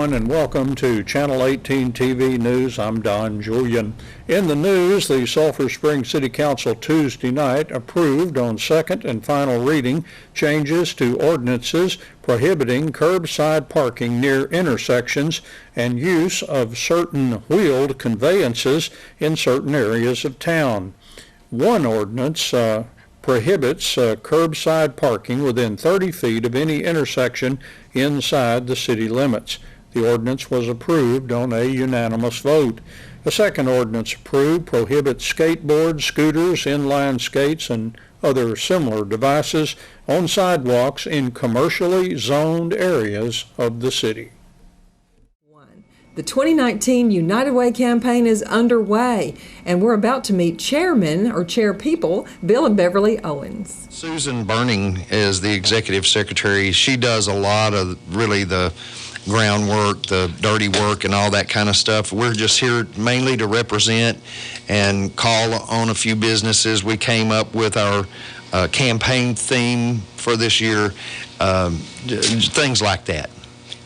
everyone, and welcome to Channel 18 TV News. I'm Don Julian. In the news, the Sulphur Springs City Council Tuesday night approved on second and final reading changes to ordinances prohibiting curbside parking near intersections and use of certain wheeled conveyances in certain areas of town. One ordinance prohibits curbside parking within 30 feet of any intersection inside the city limits. The ordinance was approved on a unanimous vote. A second ordinance approved prohibits skateboards, scooters, inline skates, and other similar devices on sidewalks in commercially zoned areas of the city. The 2019 United Way campaign is underway, and we're about to meet chairman or chairpeople Bill and Beverly Owens. Susan Burning is the executive secretary. She does a lot of really the groundwork, the dirty work, and all that kind of stuff. We're just here mainly to represent and call on a few businesses. We came up with our campaign theme for this year, things like that.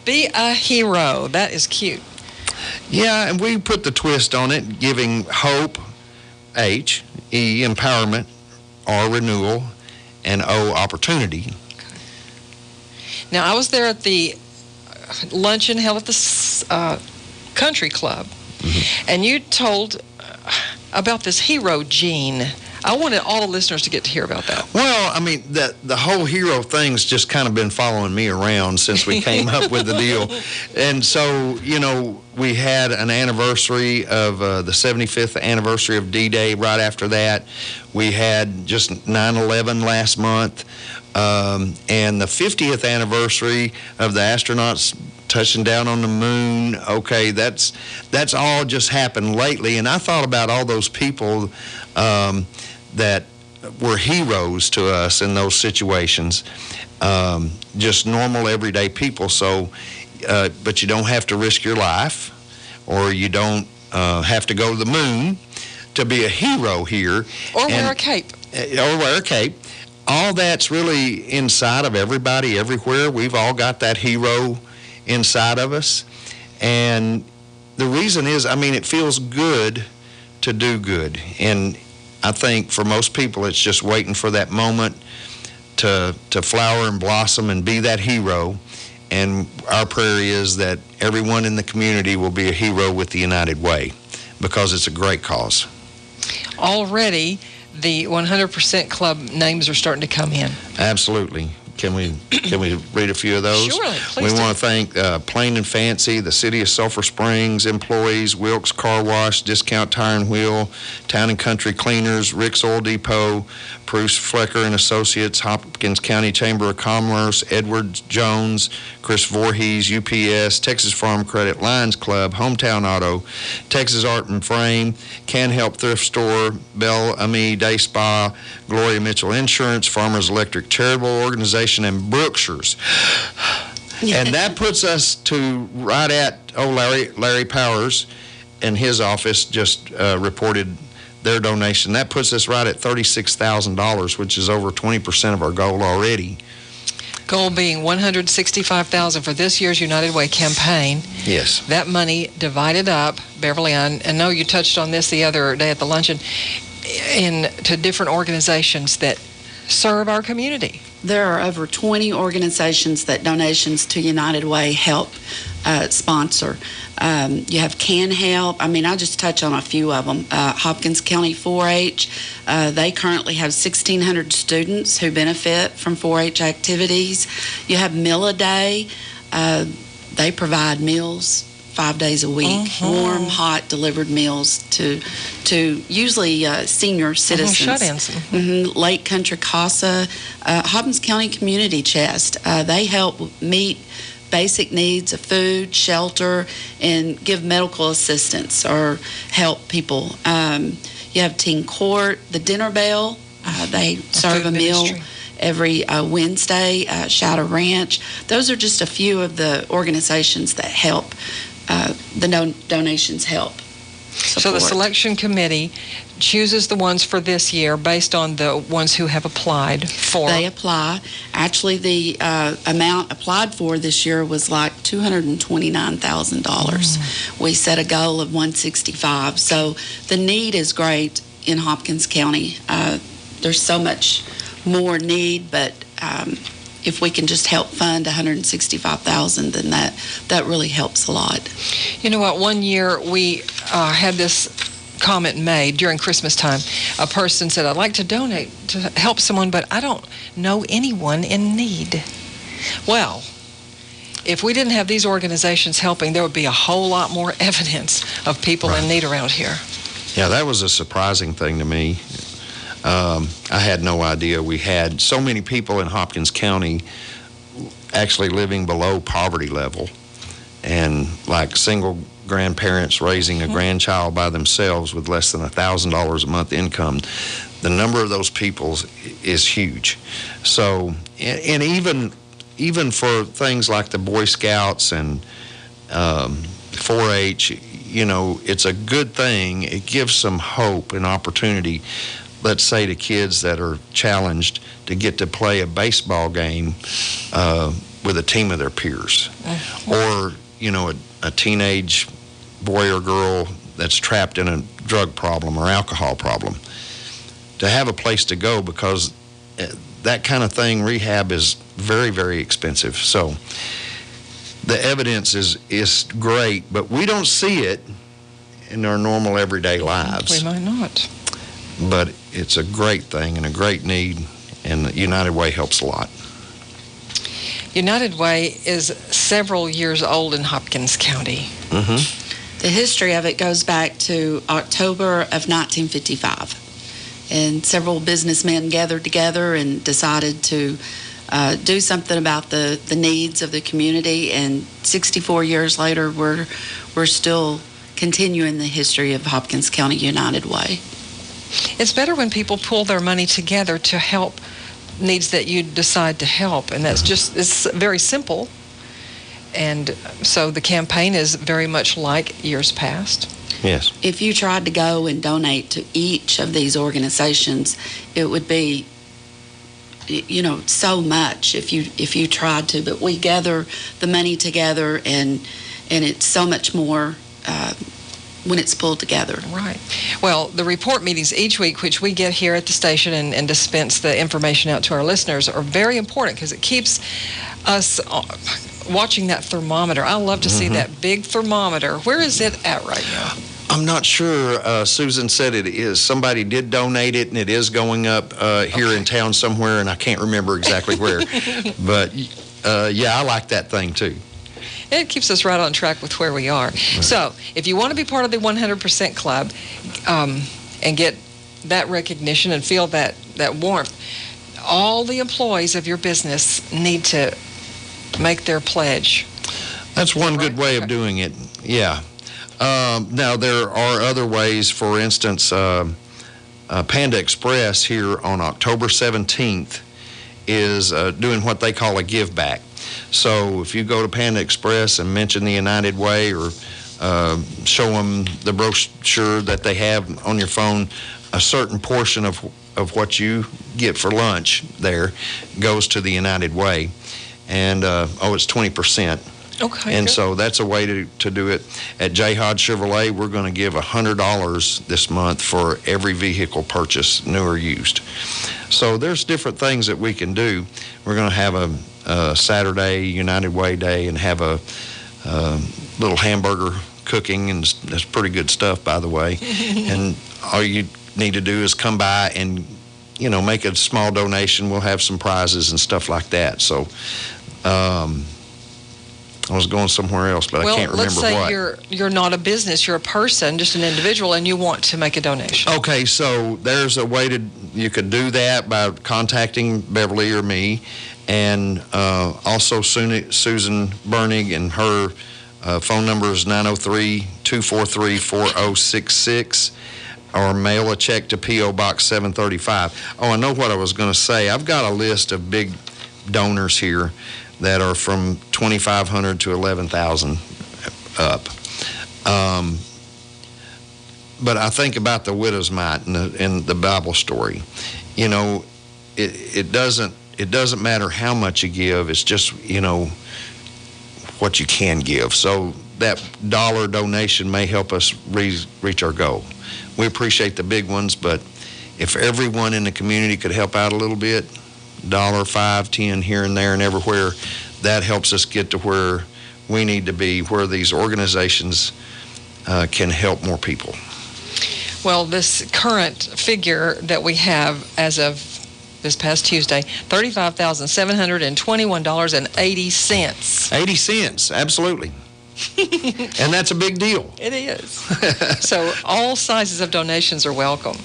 Be a hero. That is cute. Yeah, and we put the twist on it, giving hope, H, E, empowerment, R, renewal, and O, opportunity. Okay. Now, I was there at the luncheon held at the country club, and you told about this hero gene. I wanted all the listeners to get to hear about that. Well, I mean, the whole hero thing's just kind of been following me around since we came up with the deal. And so, you know, we had an anniversary of the 75th anniversary of D-Day right after that. We had just 9/11 last month, and the 50th anniversary of the astronauts touching down on the moon. Okay, that's all just happened lately. And I thought about all those people that were heroes to us in those situations, just normal everyday people. So, but you don't have to risk your life, or you don't have to go to the moon to be a hero here. Or wear a cape. Or wear a cape. All that's really inside of everybody, everywhere. We've all got that hero inside of us. And the reason is, I mean, it feels good to do good. And I think for most people, it's just waiting for that moment to flower and blossom and be that hero. And our prayer is that everyone in the community will be a hero with the United Way, because it's a great cause. Already, the 100% Club names are starting to come in. Absolutely. Can we read a few of those? Surely, please We do. want to thank Plain and Fancy, the City of Sulphur Springs employees, Wilkes Car Wash, Discount Tire and Wheel, Town and Country Cleaners, Rick's Oil Depot, Bruce Flecker and Associates, Hopkins County Chamber of Commerce, Edward Jones, Chris Voorhees, UPS, Texas Farm Credit, Lions Club, Hometown Auto, Texas Art and Frame, Can Help Thrift Store, Bell Ami Day Spa, Gloria Mitchell Insurance, Farmers Electric Charitable Organization, and Brookshire's. And that puts us to right at Larry Powers, and his office just reported their donation. That puts us right at $36,000, which is over 20% of our goal already. Goal being $165,000 for this year's United Way campaign. Yes. That money divided up, Beverly, I know you touched on this the other day at the luncheon, to different organizations that serve our community. There are over 20 organizations that donations to United Way help sponsor. You have Can Help. I mean, I'll just touch on a few of them. Hopkins County 4-H. They currently have 1,600 students who benefit from 4-H activities. You have Meal a Day. They provide meals 5 days a week, warm, hot, delivered meals to usually senior citizens. Shut-ins. Lake Country Casa, Hopkins County Community Chest. They help meet basic needs of food, shelter, and give medical assistance or help people. You have Teen Court, the Dinner Bell. They serve a meal every Wednesday. Shadow Ranch. Those are just a few of the organizations that help. The donations help. support. So the selection committee chooses the ones for this year based on the ones who have applied for. They apply. Actually, the amount applied for this year was like $229,000. We set a goal of $165,000. So the need is great in Hopkins County. There's so much more need, but if we can just help fund $165,000, then that really helps a lot. You know what? One year we had this comment made during Christmas time. A person said, "I'd like to donate to help someone, but I don't know anyone in need." Well, if we didn't have these organizations helping, there would be a whole lot more evidence of people in need around here. Yeah, that was a surprising thing to me. I had no idea we had so many people in Hopkins County actually living below poverty level, and like single grandparents raising a grandchild by themselves with less than $1,000 a month income. The number of those people is huge. So, and even for things like the Boy Scouts and 4-H, you know, it's a good thing. It gives some hope and opportunity, let's say, to kids that are challenged to get to play a baseball game with a team of their peers. Or, you know, a teenage boy or girl that's trapped in a drug problem or alcohol problem, to have a place to go, because that kind of thing, rehab, is very, very expensive. So the evidence is great, but we don't see it in our normal everyday lives. We might not. But it's a great thing and a great need, and United Way helps a lot. United Way is several years old in Hopkins County. The history of it goes back to October of 1955. And several businessmen gathered together and decided to do something about the needs of the community. And 64 years later, we're still continuing the history of Hopkins County United Way. It's better when people pull their money together to help needs that you decide to help, and it's very simple. And so the campaign is very much like years past. Yes. If you tried to go and donate to each of these organizations, it would be, you know, so much if you tried to. But we gather the money together, and it's so much more when it's pulled together. Right. Well, the report meetings each week, which we get here at the station and dispense the information out to our listeners, are very important because it keeps us watching that thermometer. I love to see that big thermometer. Where is it at right now? I'm not sure. Susan said it is. Somebody did donate it, and it is going up here in town somewhere, and I can't remember exactly where. But, yeah, I like that thing, too. It keeps us right on track with where we are. Right. So if you want to be part of the 100% Club and get that recognition and feel that warmth, all the employees of your business need to make their pledge. That's one good way of doing it, yeah. Now, there are other ways. For instance, Panda Express here on October 17th is doing what they call a give back. So if you go to Panda Express and mention the United Way, or show them the brochure that they have on your phone, a certain portion of what you get for lunch there goes to the United Way. And, it's 20%. Okay. And good. so that's a way to do it. At J. Hodge Chevrolet, we're going to give $100 this month for every vehicle purchase, new or used. So there's different things that we can do. We're going to have a Saturday United Way Day and have a little hamburger cooking, and that's pretty good stuff, by the way. And all you need to do is come by and, you know, make a small donation. We'll have some prizes and stuff like that. So I was going somewhere else, but I can't remember what. Well, let's say you're not a business, you're a person, just an individual, and you want to make a donation. Okay, so there's a way you could do that by contacting Beverly or me, and also Susan Bernig, and her phone number is 903-243-4066, or mail a check to P.O. Box 735. Oh, I know what I was going to say. I've got a list of big donors here that are from $2,500 to $11,000 up. but I think about the widow's mite in the Bible story. You know, it doesn't matter how much you give. It's just, you know, what you can give. So that dollar donation may help us reach our goal. We appreciate the big ones, but if everyone in the community could help out a little bit, $1, $5, $10 here and there and everywhere, that helps us get to where we need to be, where these organizations can help more people. Well, this current figure that we have as of this past Tuesday, $35,721.80. 80 cents, absolutely. And that's a big deal. It is. So all sizes of donations are welcome.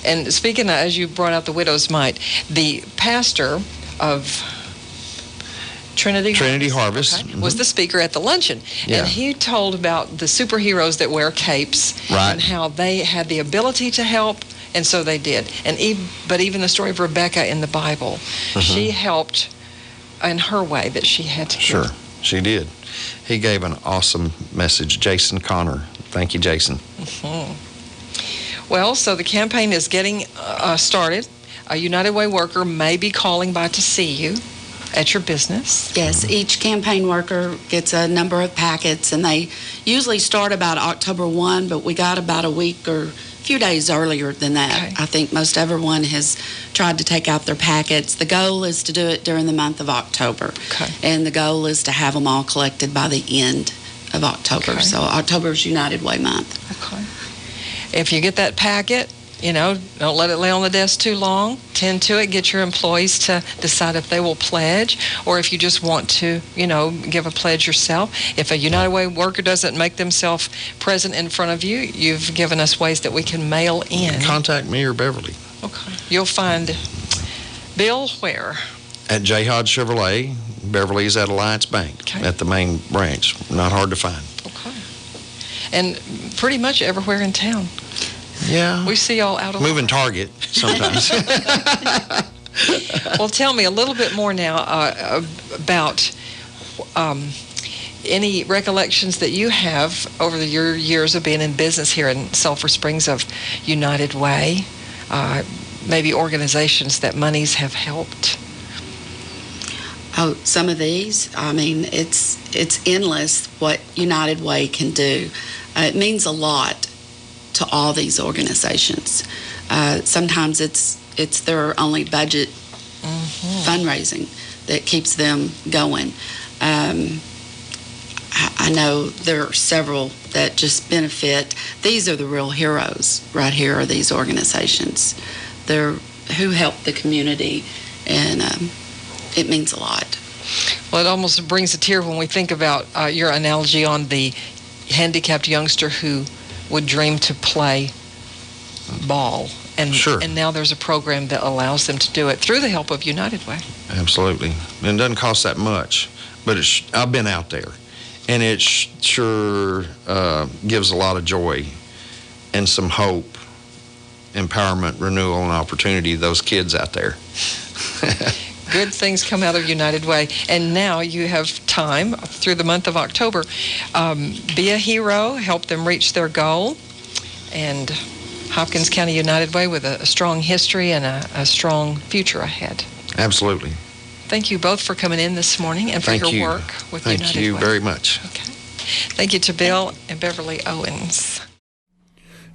And speaking of, as you brought out the widow's mite, the pastor of Trinity Harvest okay, was the speaker at the luncheon. Yeah. And he told about the superheroes that wear capes right. and how they had the ability to help, and so they did. And but even the story of Rebecca in the Bible, she helped in her way that she had to. Sure, she did. He gave an awesome message. Jason Connor. Thank you, Jason. Well, so the campaign is getting started. A United Way worker may be calling by to see you at your business. Yes, each campaign worker gets a number of packets, and they usually start about October 1, but we got about a week or a few days earlier than that. Okay. I think most everyone has tried to take out their packets. The goal is to do it during the month of October, Okay. and the goal is to have them all collected by the end of October. Okay. So October is United Way month. Okay. If you get that packet, you know, don't let it lay on the desk too long. Tend to it. Get your employees to decide if they will pledge, or if you just want to, you know, give a pledge yourself. If a United Way worker doesn't make themselves present in front of you, you've given us ways that we can mail in. Contact me or Beverly. Okay. You'll find Bill where? At J. Hodge Chevrolet. Beverly's at Alliance Bank at the main branch. Not hard to find. Okay. And pretty much everywhere in town. Yeah. We see y'all out of Moving target sometimes. Well, tell me a little bit more now about any recollections that you have over your years of being in business here in Sulphur Springs of United Way, maybe organizations that monies have helped. Oh, some of these, I mean, it's endless what United Way can do. It means a lot to all these organizations. Sometimes it's their only budget fundraising that keeps them going. I know there are several that just benefit. These are the real heroes right here, are these organizations. They're who help the community, and it means a lot. Well, it almost brings a tear when we think about your analogy on the handicapped youngster who would dream to play ball. And, Sure. And now there's a program that allows them to do it through the help of United Way. Absolutely. And it doesn't cost that much, but I've been out there, and it sure gives a lot of joy and some hope, empowerment, renewal, and opportunity to those kids out there. Good things come out of United Way. And now you have time through the month of October. Be a hero, help them reach their goal. And Hopkins County United Way with a strong history and a strong future ahead. Absolutely. Thank you both for coming in this morning and for your work with United Way. Thank you very much. Okay. Thank you to Bill and Beverly Owens.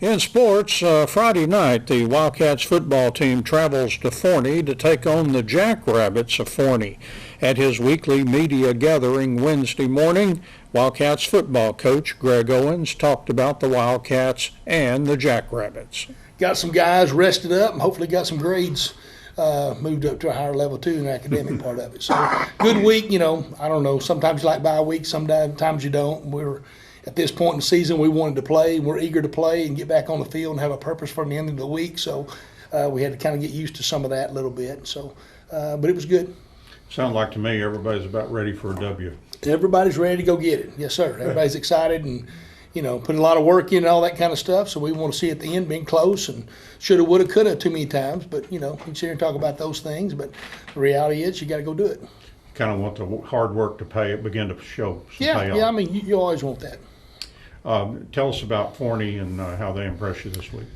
In sports, Friday night, the Wildcats football team travels to Forney to take on the Jackrabbits of Forney. At his weekly media gathering Wednesday morning, Wildcats football coach Greg Owens talked about the Wildcats and the Jackrabbits. Got some guys rested up and hopefully got some grades moved up to a higher level too in the academic part of it. So good week, you know, I don't know, sometimes you like bye weeks, sometimes you don't. We're at this point in the season, we wanted to play. We're eager to play and get back on the field and have a purpose for the end of the week. So we had to kind of get used to some of that a little bit. So, but it was good. Sounds like to me everybody's about ready for a W. Everybody's ready to go get it. Yes, sir. Everybody's excited and, you know, put a lot of work in and all that kind of stuff. So we want to see at the end being close and shoulda, woulda, coulda too many times. But, you know, you can sit here and talk about those things. But the reality is you got to go do it. Kind of want the hard work to begin to show some payoff. Yeah, I mean, you always want that. Tell us about Forney and how they impressed you this week.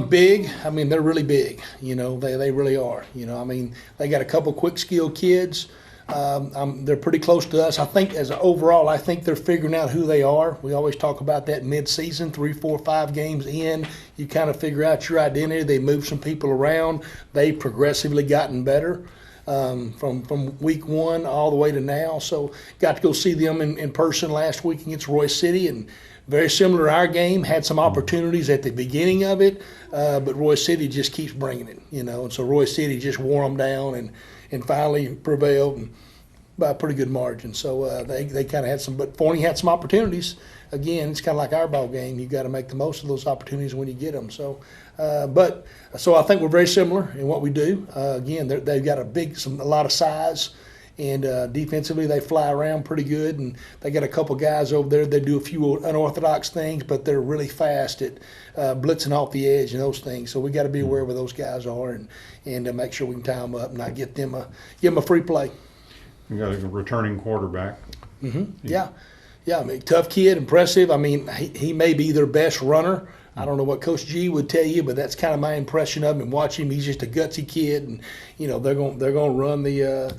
Big. I mean, they're really big. You know, they really are. You know, I mean, they got a couple quick skill kids. They're pretty close to us. I think overall, I think they're figuring out who they are. We always talk about that mid-season, 3, 4, 5 games in. You kind of figure out your identity. They move some people around. They've progressively gotten better from week 1 all the way to now. So got to go see them in person last week against Royce City, and very similar to our game. Had some opportunities at the beginning of it, but Royce City just keeps bringing it, you know. And so Royce City just wore them down and finally prevailed by a pretty good margin. So they kind of had some, but Forney had some opportunities. Again, it's kind of like our ball game. You got to make the most of those opportunities when you get them. So, so I think we're very similar in what we do. Again, they've got a lot of size. And defensively, they fly around pretty good, and they got a couple guys over there that do a few unorthodox things, but they're really fast at blitzing off the edge and those things. So we got to be aware where those guys are and make sure we can tie them up and not give them a free play. You got a returning quarterback. Mm-hmm. Yeah. I mean, tough kid, impressive. I mean, he may be their best runner. I don't know what Coach G would tell you, but that's kind of my impression of him. And watch him; he's just a gutsy kid, and you know they're going to run the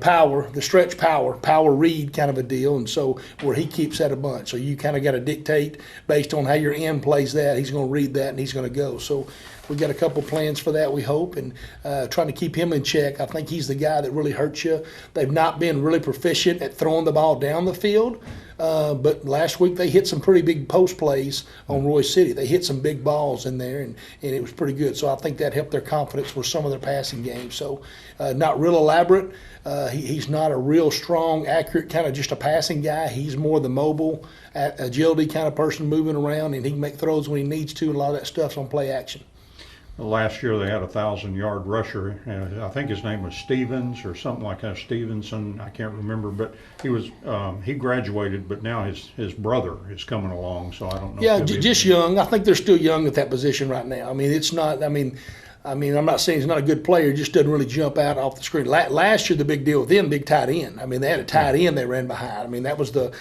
power, the stretch power read kind of a deal, and so where he keeps that a bunch. So you kind of got to dictate based on how your end plays that. He's going to read that and he's going to go. So we got a couple plans for that, we hope, and trying to keep him in check. I think he's the guy that really hurts you. They've not been really proficient at throwing the ball down the field. But last week they hit some pretty big post plays on Royce City. They hit some big balls in there, and it was pretty good. So I think that helped their confidence with some of their passing games. So not real elaborate. He's not a real strong, accurate kind of just a passing guy. He's more the mobile, agility kind of person moving around, and he can make throws when he needs to, and a lot of that stuff's on play action. Last year they had a 1,000-yard rusher. I think his name was Stevens or something like that. Stevenson, I can't remember, but he graduated, but now his brother is coming along. So I don't know. Yeah, just young. I think they're still young at that position right now. I mean, it's not. I mean, I'm not saying he's not a good player. He just doesn't really jump out off the screen. Last year, the big deal with them, big tight end. I mean, they had a tight end they ran behind. I mean, that was the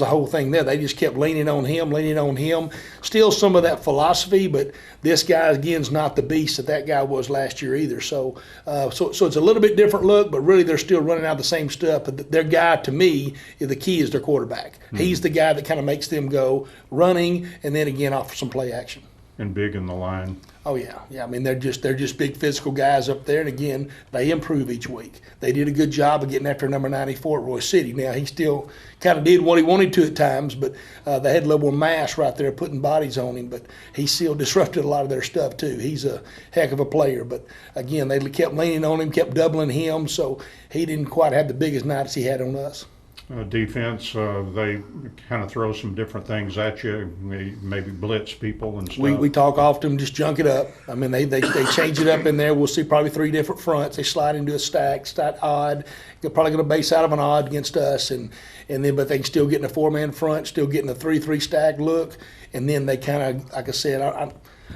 whole thing there. They just kept leaning on him. Still some of that philosophy, but this guy again is not the beast that guy was last year either. So it's a little bit different look, but really they're still running out the same stuff. But their guy, to me, the key is their quarterback. Mm-hmm. He's the guy that kind of makes them go running, and then again off some play action. And big in the line. Oh yeah. I mean, they're just big physical guys up there, and again, they improve each week. They did a good job of getting after number 94 at Royce City. Now he still kind of did what he wanted to at times, but they had a little more mass right there, putting bodies on him. But he still disrupted a lot of their stuff too. He's a heck of a player. But again, they kept leaning on him, kept doubling him, so he didn't quite have the biggest night as he had on us. Defense, they kind of throw some different things at you, maybe blitz people and stuff. We talk often, just junk it up. I mean, they change it up in there. We'll see probably 3 different fronts. They slide into a stack odd. They're probably going to base out of an odd against us, and then but they can still get in a 4-man front, still getting a 3-3 stack look, and then they kind of, like I said, I'm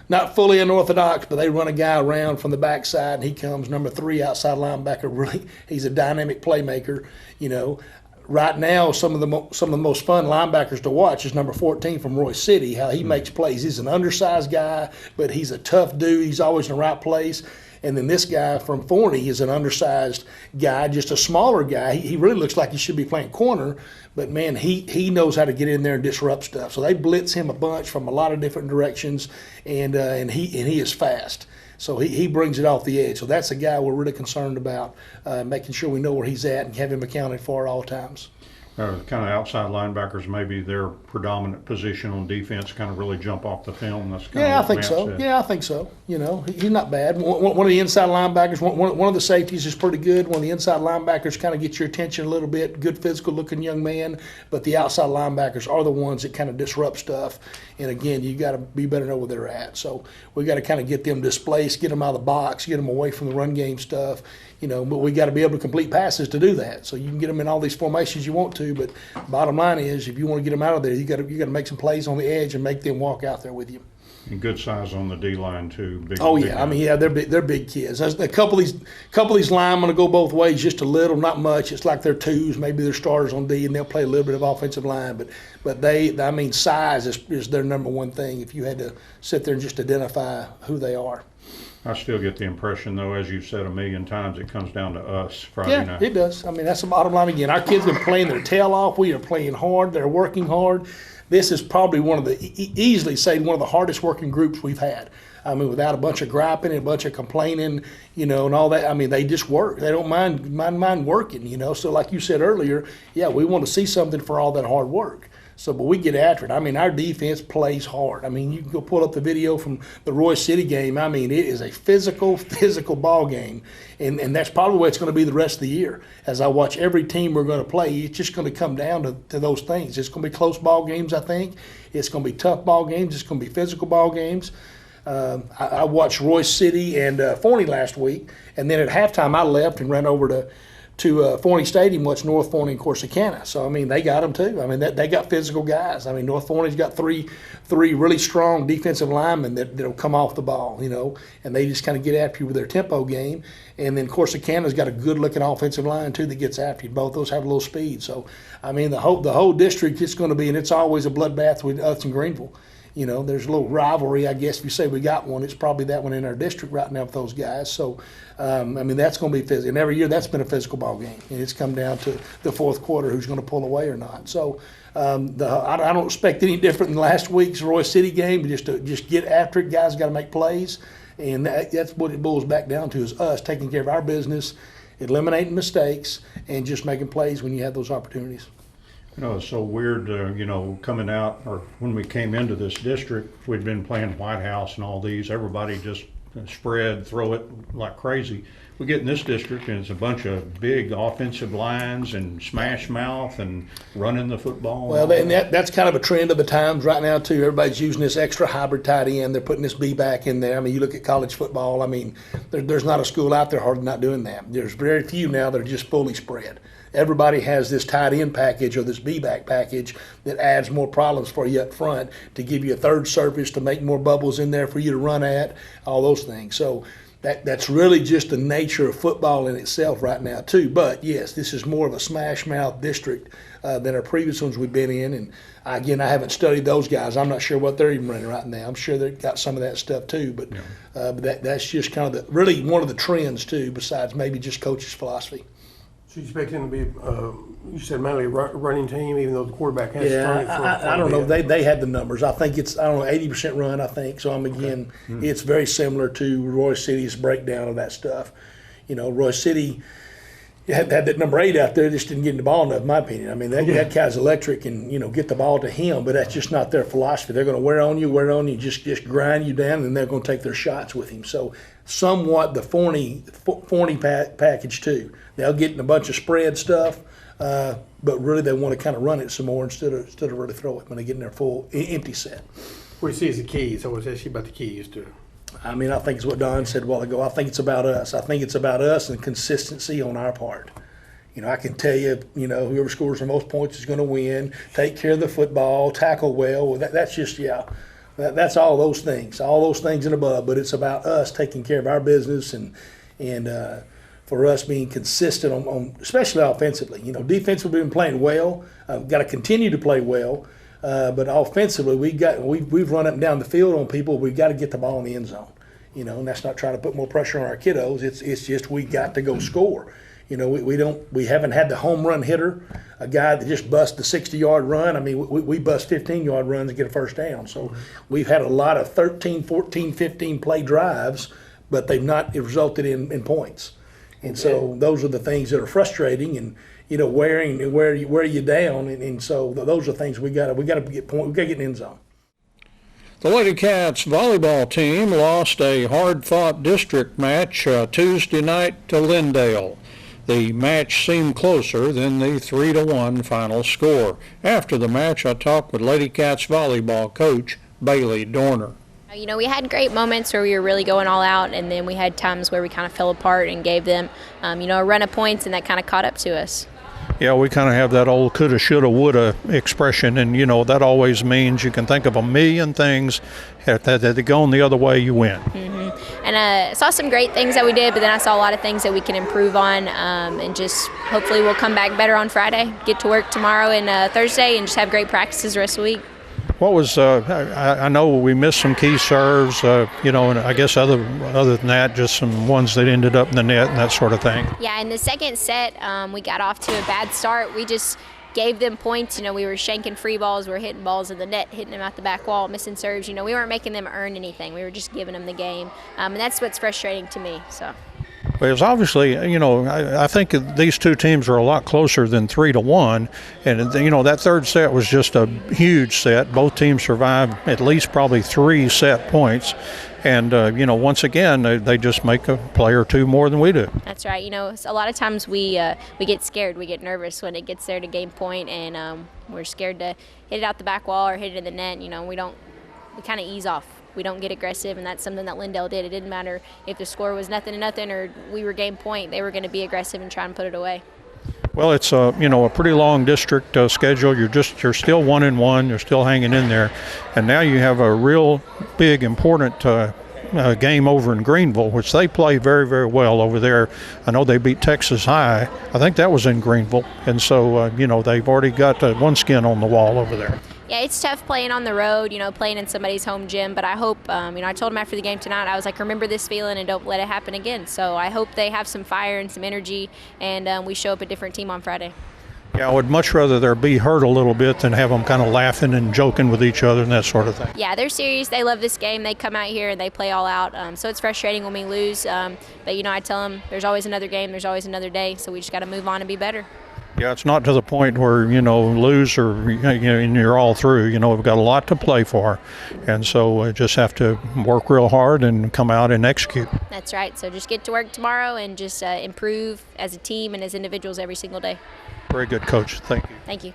not fully unorthodox, but they run a guy around from the backside, and he comes number 3 outside linebacker. Really, he's a dynamic playmaker, you know. Right now, some of the most fun linebackers to watch is number 14 from Royce City. How he makes plays. He's an undersized guy, but he's a tough dude. He's always in the right place. And then this guy from Forney is an undersized guy, just a smaller guy. He really looks like he should be playing corner, but man, he knows how to get in there and disrupt stuff. So they blitz him a bunch from a lot of different directions, and he is fast. So he brings it off the edge. So that's a guy we're really concerned about, making sure we know where he's at and have him accounted for at all times. Kind of outside linebackers, maybe their predominant position on defense, kind of really jump off the film. That's kind I of think so. said. Yeah, I think so. You know, he's not bad. One of the inside linebackers, one of the safeties is pretty good. One of the inside linebackers kind of gets your attention a little bit. Good physical-looking young man, but the outside linebackers are the ones that kind of disrupt stuff. And again, you got to be better know where they're at. So we got to kind of get them displaced, get them out of the box, get them away from the run game stuff. You know, but we got to be able to complete passes to do that. So you can get them in all these formations you want to, but bottom line is, if you want to get them out of there, you got to make some plays on the edge and make them walk out there with you. And good size on the D line too. Big, Oh big yeah, I guys. mean, yeah, they're big kids. There's a couple of these linemen will go both ways, just a little, not much. It's like they're twos, maybe they're starters on D, and they'll play a little bit of offensive line. But I mean, size is their number one thing. If you had to sit there and just identify who they are. I still get the impression, though, as you've said a million times, it comes down to us Friday night. It does. I mean, that's the bottom line again. Our kids are playing their tail off. We are playing hard. They're working hard. This is probably one of the, easily say, one of the hardest working groups we've had. I mean, without a bunch of griping and a bunch of complaining, and all that. I mean, they just work. They don't mind working, So like you said earlier, yeah, we want to see something for all that hard work. So, but we get after it. I mean, our defense plays hard. I mean, you can go pull up the video from the Roy City game. I mean, it is a physical ball game. And that's probably what it's going to be the rest of the year. As I watch every team we're going to play, it's just going to come down to those things. It's going to be close ball games, I think. It's going to be tough ball games. It's going to be physical ball games. I watched Roy City and Forney last week. And then at halftime, I left and ran over to Forney Stadium, watch North Forney and Corsicana. So, I mean, they got them too. I mean, they got physical guys. I mean, North Forney's got three really strong defensive linemen that'll come off the ball, and they just kind of get after you with their tempo game. And then Corsicana's got a good-looking offensive line too that gets after you. Both those have a little speed. So, I mean, the whole district is going to be, and it's always a bloodbath with us and Greenville. There's a little rivalry, I guess, if you say we got one. It's probably that one in our district right now with those guys. So, I mean, that's going to be physical. And every year that's been a physical ball game. And it's come down to the fourth quarter who's going to pull away or not. So, I don't expect any different than last week's Roy City game. Just get after it. Guys got to make plays. And that's what it boils back down to is us taking care of our business, eliminating mistakes, and just making plays when you have those opportunities. It's so weird, coming out, or when we came into this district, we'd been playing White House and all these. Everybody just spread, throw it like crazy. We get in this district and it's a bunch of big offensive lines and smash mouth and running the football. Well, and that's kind of a trend of the times right now too. Everybody's using this extra hybrid tight end. They're putting this B back in there. I mean, you look at college football. I mean, there's not a school out there hardly not doing that. There's very few now that are just fully spread. Everybody has this tight end package or this B-back package that adds more problems for you up front to give you a third surface, to make more bubbles in there for you to run at, all those things. So that's really just the nature of football in itself right now too. But yes, this is more of a smash mouth district than our previous ones we've been in. And again, I haven't studied those guys. I'm not sure what they're even running right now. I'm sure they've got some of that stuff too. But that's just kind of really one of the trends too, besides maybe just coach's philosophy. So you expect him to be, you said mainly a running team, even though the quarterback has thrown it for I don't know. They had the numbers. I think it's, 80% run, I think. So, it's very similar to Roy City's breakdown of that stuff. Roy City had that number 8 out there, just didn't get the ball enough, in my opinion. I mean, that guy's electric and, get the ball to him, but that's just not their philosophy. They're going to wear on you, just grind you down, and they're going to take their shots with him. So, somewhat the Forney package, too. They'll get in a bunch of spread stuff, but really they want to kind of run it some more instead of really throw it when they get in their full empty set. What do you see as the keys? I was asking about the keys too. I mean, I think it's what Don said a while ago. I think it's about us. I think it's about us and consistency on our part. I can tell you, whoever scores the most points is going to win. Take care of the football, tackle well. That's just, that's all those things and above. But it's about us taking care of our business and for us being consistent on especially offensively. Defensively we've been playing well. Got to continue to play well. But offensively, we've run up and down the field on people. We've got to get the ball in the end zone. And that's not trying to put more pressure on our kiddos. It's just we got to go score. We haven't had the home run hitter, a guy that just busts the 60-yard run. I mean, we bust 15-yard runs and get a first down. So we've had a lot of 13, 14, 15 play drives, but they've not resulted in points. And so those are the things that are frustrating and wear you down. And so those are things we got to get point. We got to get in the end zone. The Lady Cats volleyball team lost a hard-fought district match Tuesday night to Lindale. The match seemed closer than the 3-1 final score. After the match, I talked with Lady Cats volleyball coach Bailey Dorner. We had great moments where we were really going all out, and then we had times where we kind of fell apart and gave them, a run of points, and that kind of caught up to us. Yeah, we kind of have that old coulda, shoulda, woulda expression, and that always means you can think of a million things that going the other way, you win. And I saw some great things that we did, but then I saw a lot of things that we can improve on, and just hopefully we'll come back better on Friday, get to work tomorrow and Thursday, and just have great practices the rest of the week. What was I know we missed some key serves, and I guess other than that, just some ones that ended up in the net and that sort of thing. Yeah, in the second set, we got off to a bad start. We just gave them points. We were shanking free balls, we were hitting balls in the net, hitting them out the back wall, missing serves. We weren't making them earn anything. We were just giving them the game, and that's what's frustrating to me. So. Well, it's obviously, I think these two teams are a lot closer than 3-1, and that third set was just a huge set. Both teams survived at least probably 3 set points, and once again they just make a play or two more than we do. That's right. A lot of times we get scared, we get nervous when it gets there to game point, and we're scared to hit it out the back wall or hit it in the net. We kind of ease off. We don't get aggressive, and that's something that Lindale did. It didn't matter if the score was 0-0 or we were game point. They were going to be aggressive and try and put it away. Well, it's a pretty long district schedule. You're still 1-1. You're still hanging in there, and now you have a real big important game over in Greenville, which they play very, very well over there. I know they beat Texas High. I think that was in Greenville, and so they've already got one skin on the wall over there. Yeah, it's tough playing on the road, playing in somebody's home gym, but I hope, I told them after the game tonight, I was like, remember this feeling and don't let it happen again. So I hope they have some fire and some energy, and we show up a different team on Friday. Yeah, I would much rather there be hurt a little bit than have them kind of laughing and joking with each other and that sort of thing. Yeah, they're serious. They love this game. They come out here and they play all out. So it's frustrating when we lose, but I tell them there's always another game, there's always another day, so we just got to move on and be better. Yeah, it's not to the point where, lose or, and you're all through. We've got a lot to play for. And so we just have to work real hard and come out and execute. That's right. So just get to work tomorrow and just improve as a team and as individuals every single day. Very good, Coach. Thank you. Thank you.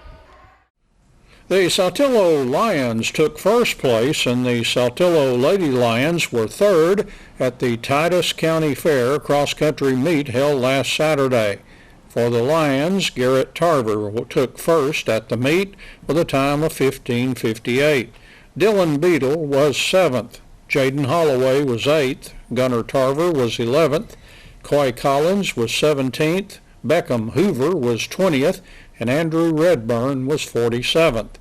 The Saltillo Lions took first place, and the Saltillo Lady Lions were third at the Titus County Fair cross-country meet held last Saturday. For the Lions, Garrett Tarver took first at the meet with a time of 15:58. Dylan Beadle was 7th. Jaden Holloway was 8th. Gunnar Tarver was 11th. Coy Collins was 17th. Beckham Hoover was 20th. And Andrew Redburn was 47th.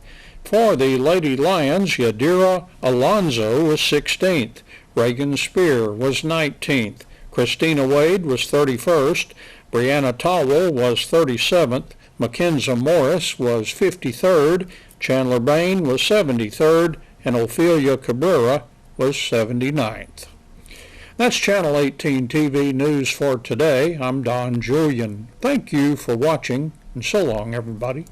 For the Lady Lions, Yadira Alonzo was 16th. Reagan Spear was 19th. Christina Wade was 31st. Brianna Towell was 37th, Mackenzie Morris was 53rd, Chandler Bain was 73rd, and Ophelia Cabrera was 79th. That's Channel 18 TV News for today. I'm Don Julian. Thank you for watching, and so long, everybody.